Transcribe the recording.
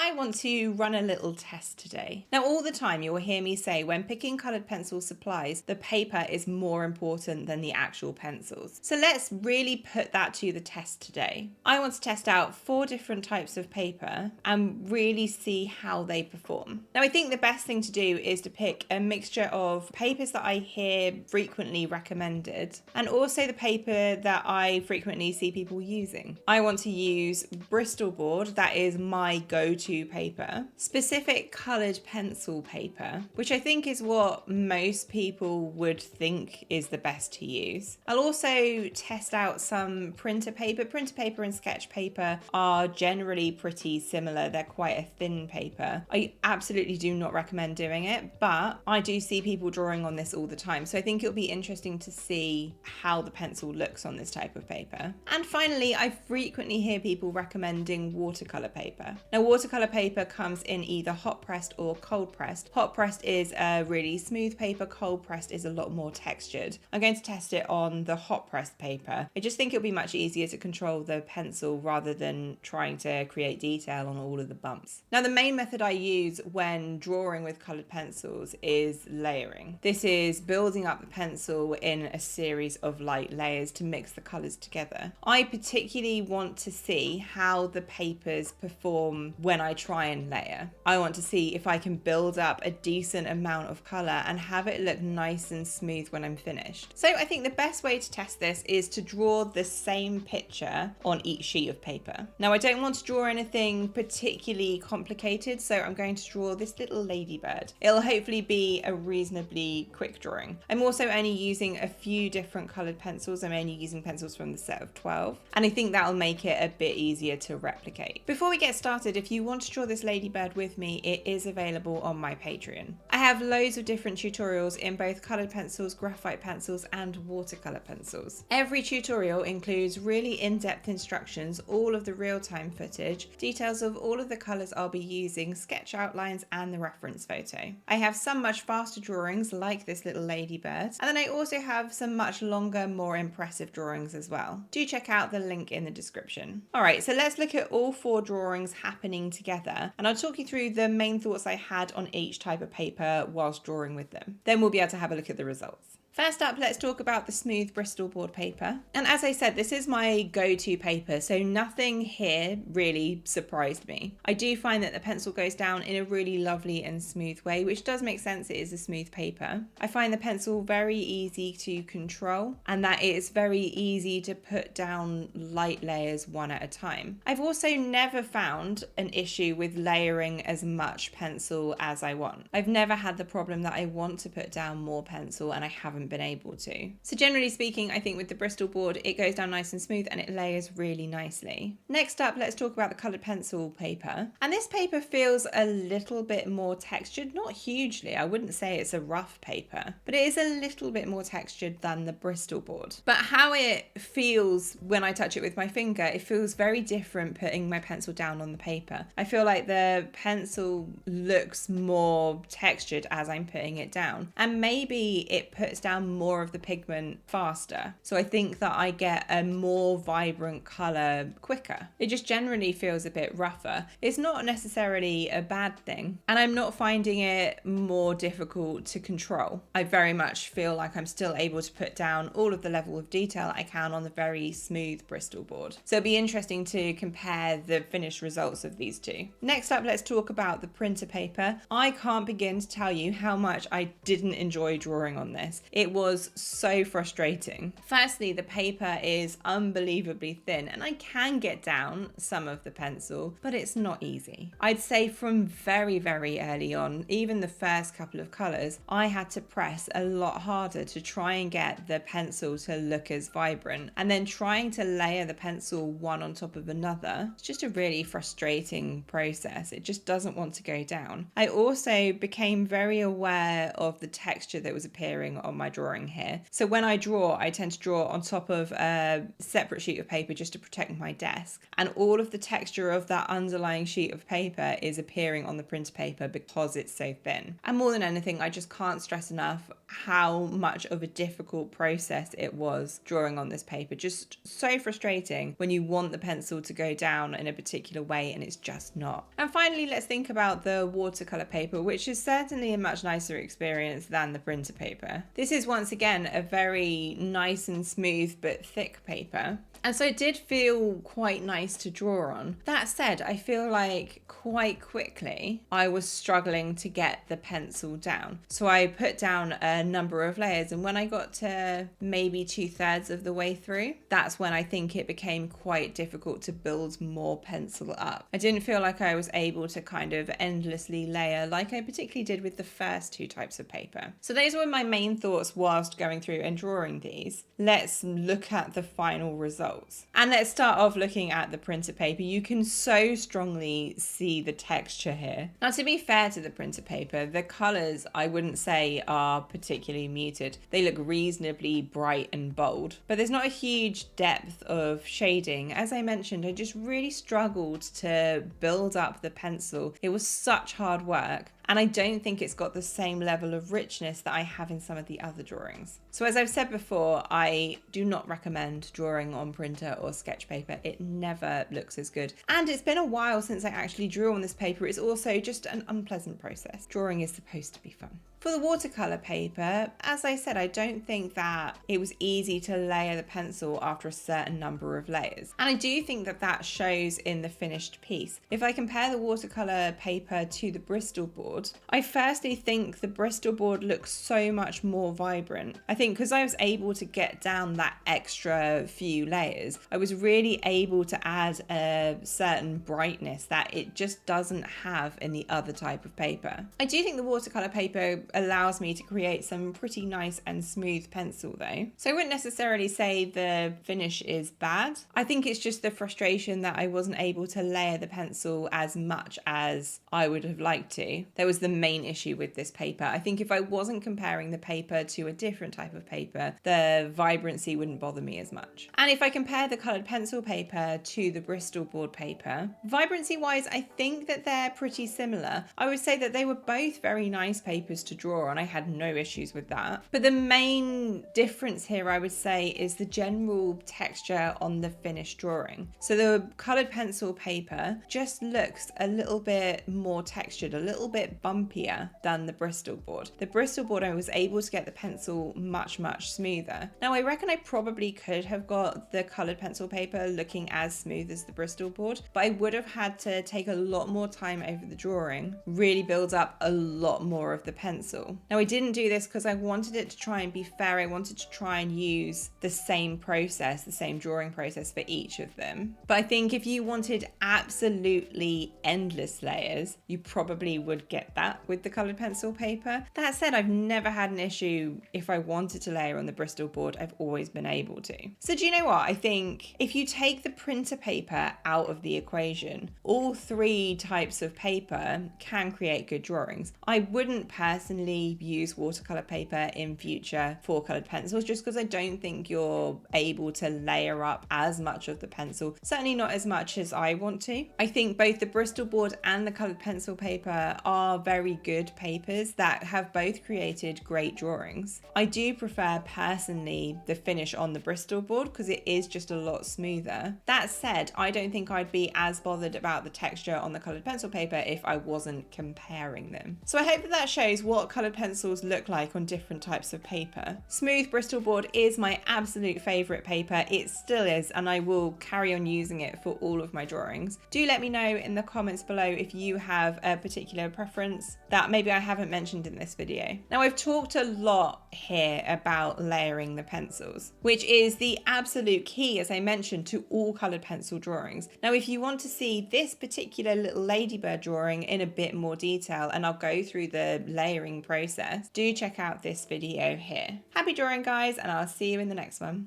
I want to run a little test today. Now, all the time you'll hear me say when picking coloured pencil supplies, the paper is more important than the actual pencils. So let's really put that to the test today. I want to test out 4 different types of paper and really see how they perform. Now, I think the best thing to do is to pick a mixture of papers that I hear frequently recommended and also the paper that I frequently see people using. I want to use Bristol Board, that is my go-to paper, specific coloured pencil paper, which I think is what most people would think is the best to use. I'll also test out some printer paper. Printer paper and sketch paper are generally pretty similar. They're quite a thin paper. I absolutely do not recommend doing it, but I do see people drawing on this all the time. So I think it'll be interesting to see how the pencil looks on this type of paper. And finally, I frequently hear people recommending watercolour paper. Now, watercolour paper comes in either hot pressed or cold pressed. Hot pressed is a really smooth paper, cold pressed is a lot more textured. I'm going to test it on the hot pressed paper. I just think it'll be much easier to control the pencil rather than trying to create detail on all of the bumps. Now, the main method I use when drawing with coloured pencils is layering. This is building up the pencil in a series of light layers to mix the colours together. I particularly want to see how the papers perform when I try and layer. I want to see if I can build up a decent amount of colour and have it look nice and smooth when I'm finished. So I think the best way to test this is to draw the same picture on each sheet of paper. Now, I don't want to draw anything particularly complicated, so I'm going to draw this little ladybird. It'll hopefully be a reasonably quick drawing. I'm also only using a few different coloured pencils. I'm only using pencils from the set of 12, and I think that'll make it a bit easier to replicate. Before we get started, if you want to draw this ladybird with me, it is available on my Patreon. I have loads of different tutorials in both coloured pencils, graphite pencils, and watercolour pencils. Every tutorial includes really in-depth instructions, all of the real-time footage, details of all of the colours I'll be using, sketch outlines, and the reference photo. I have some much faster drawings like this little ladybird, and then I also have some much longer, more impressive drawings as well. Do check out the link in the description. Alright, so let's look at all 4 drawings happening together, and I'll talk you through the main thoughts I had on each type of paper whilst drawing with them. Then we'll be able to have a look at the results. First up, let's talk about the smooth Bristol Board paper. And as I said, this is my go-to paper, so nothing here really surprised me. I do find that the pencil goes down in a really lovely and smooth way, which does make sense, it is a smooth paper. I find the pencil very easy to control and that it's very easy to put down light layers one at a time. I've also never found an issue with layering as much pencil as I want. I've never had the problem that I want to put down more pencil and I haven't been able to. So generally speaking, I think with the Bristol Board, it goes down nice and smooth and it layers really nicely. Next up, let's talk about the coloured pencil paper. And this paper feels a little bit more textured, not hugely. I wouldn't say it's a rough paper, but it is a little bit more textured than the Bristol Board. But how it feels when I touch it with my finger, it feels very different putting my pencil down on the paper. I feel like the pencil looks more textured as I'm putting it down, and maybe it puts down more of the pigment faster. So I think that I get a more vibrant colour quicker. It just generally feels a bit rougher. It's not necessarily a bad thing, and I'm not finding it more difficult to control. I very much feel like I'm still able to put down all of the level of detail I can on the very smooth Bristol Board. So it'll be interesting to compare the finished results of these two. Next up, let's talk about the printer paper. I can't begin to tell you how much I didn't enjoy drawing on this. It was so frustrating. Firstly, the paper is unbelievably thin and I can get down some of the pencil, but it's not easy. I'd say from very, very early on, even the first couple of colours, I had to press a lot harder to try and get the pencil to look as vibrant, and then trying to layer the pencil one on top of another. It's just a really frustrating process. It just doesn't want to go down. I also became very aware of the texture that was appearing on my my drawing here. So when I draw, I tend to draw on top of a separate sheet of paper just to protect my desk. And all of the texture of that underlying sheet of paper is appearing on the printer paper because it's so thin. And more than anything, I just can't stress enough how much of a difficult process it was drawing on this paper. Just so frustrating when you want the pencil to go down in a particular way and it's just not. And finally, let's think about the watercolor paper, which is certainly a much nicer experience than the printer paper. This is once again a very nice and smooth but thick paper. And so it did feel quite nice to draw on. That said, I feel like quite quickly I was struggling to get the pencil down. So I put down a number of layers, and when I got to maybe 2/3 of the way through, that's when I think it became quite difficult to build more pencil up. I didn't feel like I was able to kind of endlessly layer like I particularly did with the first two types of paper. So those were my main thoughts whilst going through and drawing these. Let's look at the final result. And let's start off looking at the printer paper. You can so strongly see the texture here. Now, to be fair to the printer paper, the colours I wouldn't say are particularly muted. They look reasonably bright and bold, but there's not a huge depth of shading. As I mentioned, I just really struggled to build up the pencil. It was such hard work. And I don't think it's got the same level of richness that I have in some of the other drawings. So as I've said before, I do not recommend drawing on printer or sketch paper. It never looks as good. And it's been a while since I actually drew on this paper. It's also just an unpleasant process. Drawing is supposed to be fun. For the watercolour paper, as I said, I don't think that it was easy to layer the pencil after a certain number of layers. And I do think that that shows in the finished piece. If I compare the watercolour paper to the Bristol board, I firstly think the Bristol board looks so much more vibrant. I think because I was able to get down that extra few layers, I was really able to add a certain brightness that it just doesn't have in the other type of paper. I do think the watercolour paper allows me to create some pretty nice and smooth pencil though. So I wouldn't necessarily say the finish is bad. I think it's just the frustration that I wasn't able to layer the pencil as much as I would have liked to. That was the main issue with this paper. I think if I wasn't comparing the paper to a different type of paper, the vibrancy wouldn't bother me as much. And if I compare the coloured pencil paper to the Bristol board paper, vibrancy wise, I think that they're pretty similar. I would say that they were both very nice papers to draw on. I had no issues with that. But the main difference here, I would say, is the general texture on the finished drawing. So the coloured pencil paper just looks a little bit more textured, a little bit bumpier than the Bristol board. The Bristol board, I was able to get the pencil much smoother. Now, I reckon I probably could have got the coloured pencil paper looking as smooth as the Bristol board, but I would have had to take a lot more time over the drawing, really build up a lot more of the pencil. Now, I didn't do this because I wanted it to try and be fair. I wanted to try and use the same process, the same drawing process for each of them. But I think if you wanted absolutely endless layers, you probably would get that with the coloured pencil paper. That said, I've never had an issue if I wanted to layer on the Bristol board. I've always been able to. So do you know what? I think if you take the printer paper out of the equation, all three types of paper can create good drawings. I wouldn't personally use watercolor paper in future for colored pencils just because I don't think you're able to layer up as much of the pencil, certainly not as much as I want to. I think both the Bristol board and the colored pencil paper are very good papers that have both created great drawings. I do prefer personally the finish on the Bristol board because it is just a lot smoother. That said, I don't think I'd be as bothered about the texture on the colored pencil paper if I wasn't comparing them. So I hope that shows what colored pencils look like on different types of paper. Smooth Bristol board is my absolute favorite paper. It still is, and I will carry on using it for all of my drawings. Do let me know in the comments below if you have a particular preference that maybe I haven't mentioned in this video. Now, I've talked a lot here about layering the pencils, which is the absolute key, as I mentioned, to all colored pencil drawings. Now, if you want to see this particular little ladybird drawing in a bit more detail, and I'll go through the layering process, do check out this video here. Happy drawing, guys, and I'll see you in the next one.